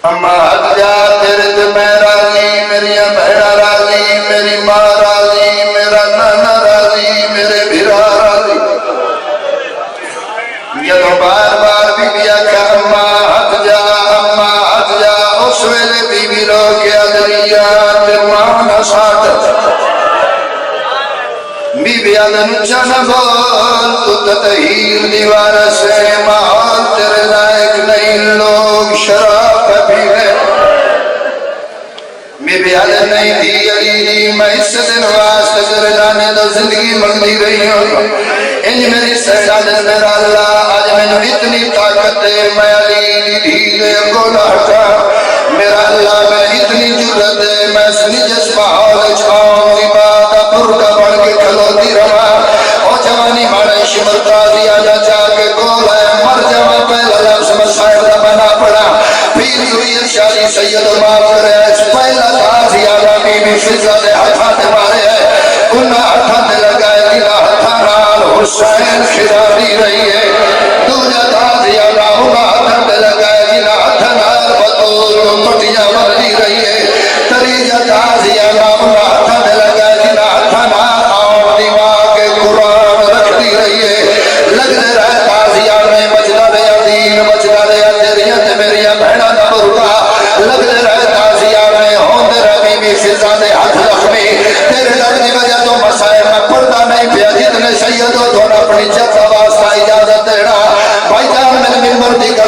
अम्मा हट जा तेरे ते मैं राजी, मेरिया भैड़ा राजी, मेरी माँ राजी, मेरा नाना राजी, मेरे भिरा राजी। जदों बार बार बीबी आख्या अम्मा हट जा, अम्मा हट जा, उस वेले बीबी रो के अदरिया ते मां ना साथ बीबी आदन न बोल, तू तहीर दीवार से माहौल तेरे लायक नहीं, लोग शराब पी रहे। बीबी आदन नहीं थी अली, मैं इस दिन वास्ते तेरे जाने तो जिंदगी मंगती रही हूँ। इंज मेरी सैदादन मेरा अल्लाह आज मैंने इतनी ताकत दे, मैं अली धी दे को ना हटा। मेरा अल्लाह मैं इतनी जुर्रत दे, मैं निजस माहौल छाऊंगी बात बुरका बन के खलोती रहा। और जवानी मारे शिमरता दिया जा जाके गोल है मर जावा, पहला लफ्ज़ मसाइल का बना पड़ा। फिर जुरियत शादी सैयद माफ करे, पहला ताज़िया ना बीबी फिजा दे हाथा ते मारे है, उन्ना हाथा ते लगाए दिला हाथा नाल हुसैन खिदारी रही है। दूजा ताज़िया ना उन्ना हाथा ते लगाए दिला हाथा नाल बतूल पटिया मरदी रही है। तीजा ताज़िया ना उन्ना हाथा ते लगाए दिला हाथा नाल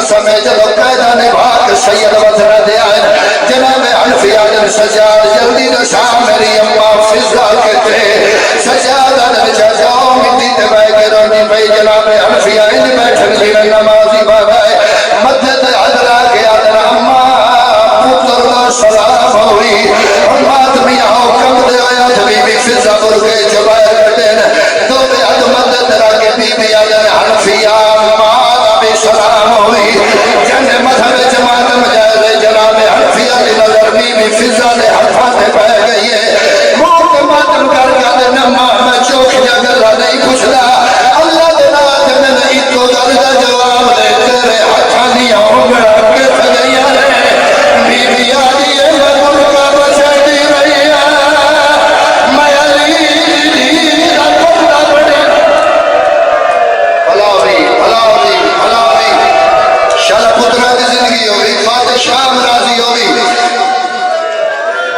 समय चलो कायदा निभा के सैयद वज़रा दे आए जनाब हनफिया जन सजाद जल्दी तो शाम मेरी अम्मा फिजा कहते सजाद अच्छा जाओ मिट्टी ते बैठ के रोनी भाई जनाब हनफिया इन बैठन दी नमाजी बाबाए मदद हजरा के आदर अम्मा पुत्र दा सलाम होई और आदमी आओ कम दे आया बीबी फिजा बुरके जबार कटे दो बे अद मदद रा के बीबी आदर हनफिया सलाम हुई जन मजहब जमात मजाले जनाब हनफिया की नजर बीबी फिजा ने हाथा से पै गई है। मौत मातम कर कर नम्मा मैं चौक जगला नहीं पूछदा अल्लाह दे नाथ मैंने इको गल दा जवाब दे तेरे हाथा दी होंगड़ा के गई रे बीबी आदी है मरम का बचती रही है मैं अली दा कोटा बड़े अलावी अलावी शाला पुत्रा की जिंदगी होगी फाते शाम राजी होगी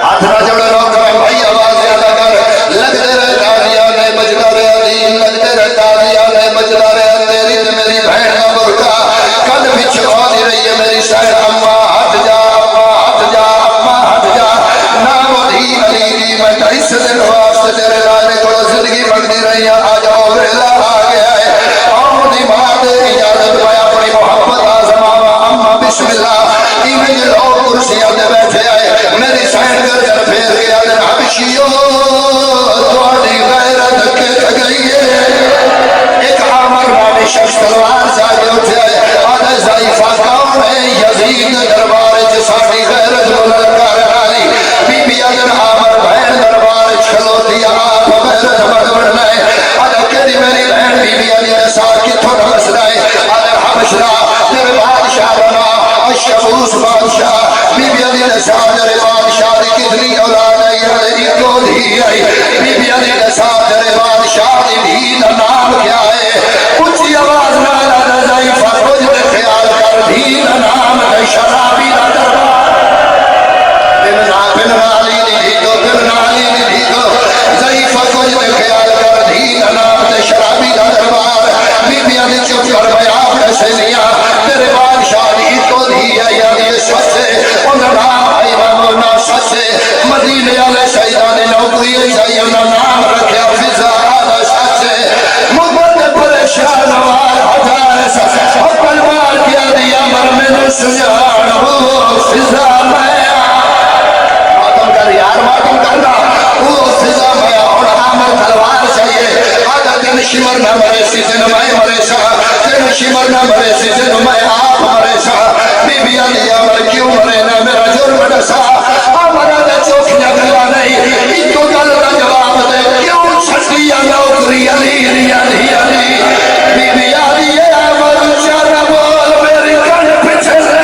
हाथ ना जोड़े रोक भाई आवाज ज्यादा कर लगते रहे तालियां ने बजता रहे दीन लगते रहे तालियां ने बजता रहे तेरी ते मेरी बहन का बुरका कद पीछे आती रही है मेरी शायद अम्मा हट जा अम्मा हट जा अम्मा हट जा ना मोदी अली दी मैं इस दिन वास्ते तेरे लाने को जिंदगी मंगती रही है आ जाओ वेला आ गया है आओ दी मां दे इजाजत मैं अपनी मोहब्बत बिस्मिल्लाह इमें लोग कुर्सियां पे बैठे आए मेरी साइड कर फेर के आदर हबशियो तुम्हारी गैरत के गई है। एक आमर वाले शख्स तलवार से उठे आए आदर ज़ाइफा कौन है यजीद दरबार च साडी गैरत बुलंद कर आई बीबी आदर आमर बहन दरबार खलोती आप गैरत बढ़ है आदर केदी मेरी बहन बीबी आदर साथ किथों मसला है आदर हबशरा तेरे बादशाह बना शबूस बादशाह बीबी अली ने साजरे बादशाह की कितनी औलाद आई है इको धी आई बीबी अली ने साजरे बादशाह की धी का नाम क्या है ऊंची आवाज नाल रजाई फरोज ने ख्याल कर धी का नाम है शराबी का दरबार बिन नाली दी को बिन नाली दी को जई फरोज ने ख्याल कर धी का नाम है शराबी का दरबार बीबी अली चुप कर गया आपने से लिया तेरे बादशाह मदीने वाले शहीदां ने नौकरी चाहिए नाम रखा फिजा मुहम्मद परेशान हजार तलवार किया दिया मर मैंने सुजान हो फिजा मातम कर यार मातम करना वो फिजा मैं और आमर तलवार चाहिए आधा दिन शिमर न मरे सी दिन मैं मरे शाह दिन शिमर न मरे सी दिन मैं आप मरे शाह बीबी अली अमर क्यों मरे ना मेरा जुर्म दसा हमारा ने चौक जगला नहीं इको गल का जवाब दे क्यों छटिया नौकरी अली अली अली अली बीबी अली अमर चारा बोल मेरी कन पीछे से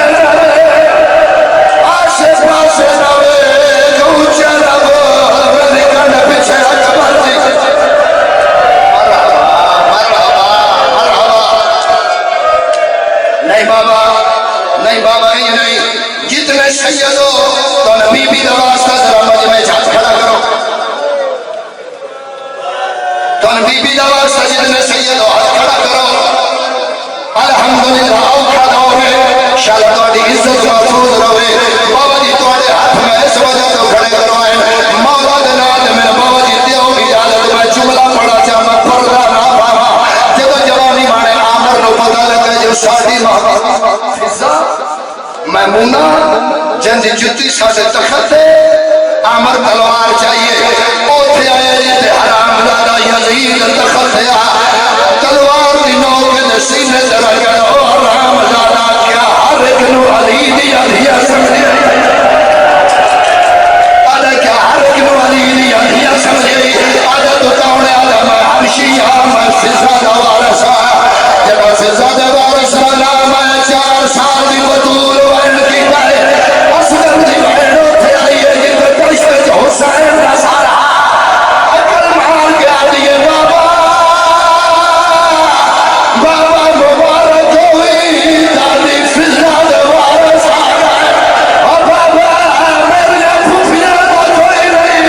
नहीं बाबा ये नहीं, जितने सैयद हो तो बीबी का वास्ता जरा मज में हाथ खड़ा करो, तो बीबी का वास्ता जितने सैयद हो हाथ खड़ा करो। अल्हम्दुलिल्लाह औखा दौर है, शाला तुम्हारी इज्जत महफूज रहे। बाबा जी तुम्हारे हाथ में इस वजह तो खड़े करवाए मौला दे नाल मेरे बाबा जी दियो इजाजत में जुमला पढ़ा चा मैं पर्दा ना पावा। जब जवानी माने आमर नो पता लगे जो साडी फिजा मैमूना जिंदी जुत्ती साडे तखत है आमर तलवार चाहिए ओथे आए जिते हराम दादा यजीद तखत है तलवार दी नोक दे सीने ते रख ओ हराम दादा क्या हर एक नु अली दी अलिया समझे आदा क्या हर एक नु अली दी अलिया समझे आदा तो कौन आदा मैं हबशिया मैं फिजा दा वारसा जब फिजा दा वारसा नाम है 4 साल दी बतूल वन की गए असगर दी बहन उठे आई है जिनके कष्ट जो हुसैन दा सारा अकल मार के आती है बाबा बाबा मुबारक हुई दादी फिजा दा वारसा ओ बाबा मेरे फूफिया को कोई नहीं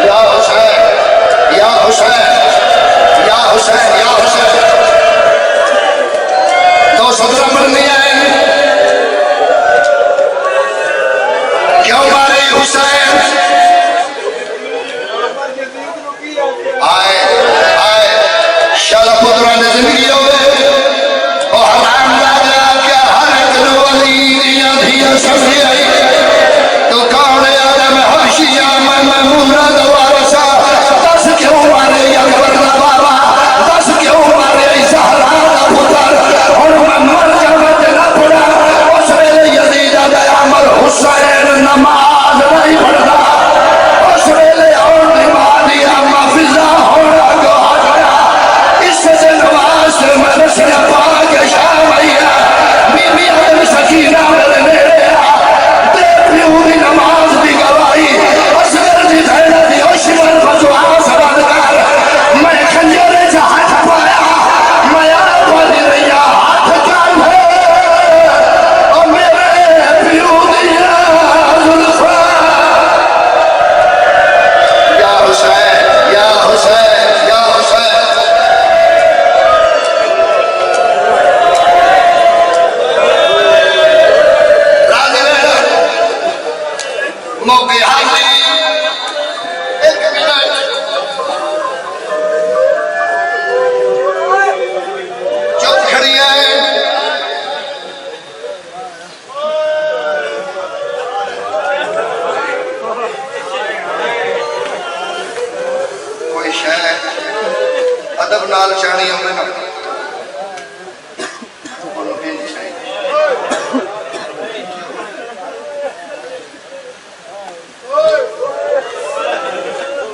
या हुसैन या हुसैन या हुसैन या हुसैन तो सदर बनने आए क्यों मारे हुसैन आए आए शाला पुत्रा ने जिंदगी होवे ओ हराम दादा क्या हर एक वली दिया दिया समझ आई तो कौन आदम हबशिया मैं मैमूना दा वारसा दस क्यों मारे अकबर दा बाबा दस क्यों मारे ज़हरा दा पुत्र और मैं मर जावा ते ना पड़ा उस वेले यजीद दा अमर हुसैन नमाज नहीं पढ़दा उस वेले और नमाज़ी अम्मा फिजा होना को हटाया इससे नमाज में रसिया पाक शाम आया बीबी आदम सकीना मेरे नेड़े दे प्यू दी नमाज दी गवाही असगर दी धैर्य दी ओशमन फतवा सबद कर मैं खंजर से हाथ पाया मैं आप वाली रैया हाथ कान है ओ मेरे प्यू दी जुल्फा या हुसैन या हुसैन या हुसैन राजी रहना मौके हाजिरी एक मिनट चुप खड़ी है कोई शह अदब नाल चाणी होवे ना ओनू भेजी चाहिए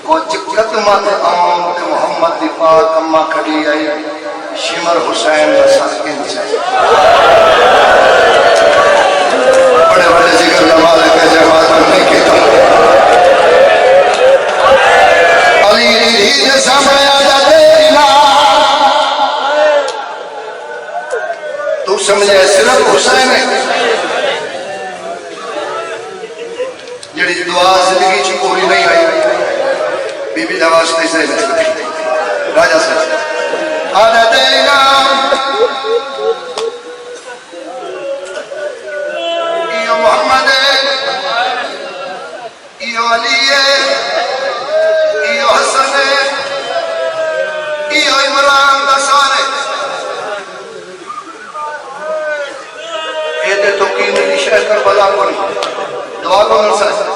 कुछ कदमात आम के मोहम्मद दी पाक अम्मा खड़ी आई शिमर हुसैन साकिन से बड़े बड़े जिगर नमाज के जमात नहीं की तो अली दी दे सामने आ जाते ना तू समझे सिर्फ हुसैन है जेड़ी दुआ जिंदगी च पूरी नहीं आई बीबी दा वास्ते से राजा से आदा देगा यो मोहम्मद यो अली यो हसन यो इमरान दा सारे ये तो कीमती शहर करबला को दुआ को मिल सकता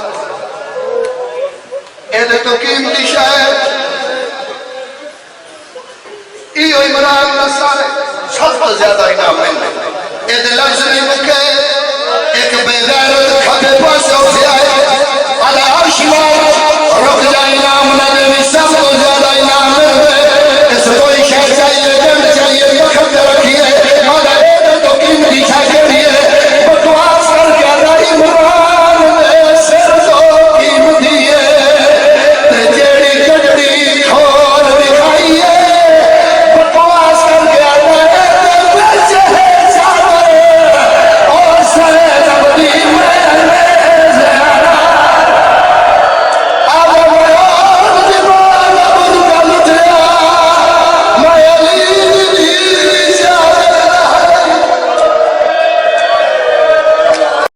ये तो कीमती शहर इो इमरान दा सारे सब तो ज्यादा इनाम मिलते ये लफ्ज नहीं मुके एक बेगैरत खबे पासे उठे आए अला अर्श रुक जा इनाम न दे सब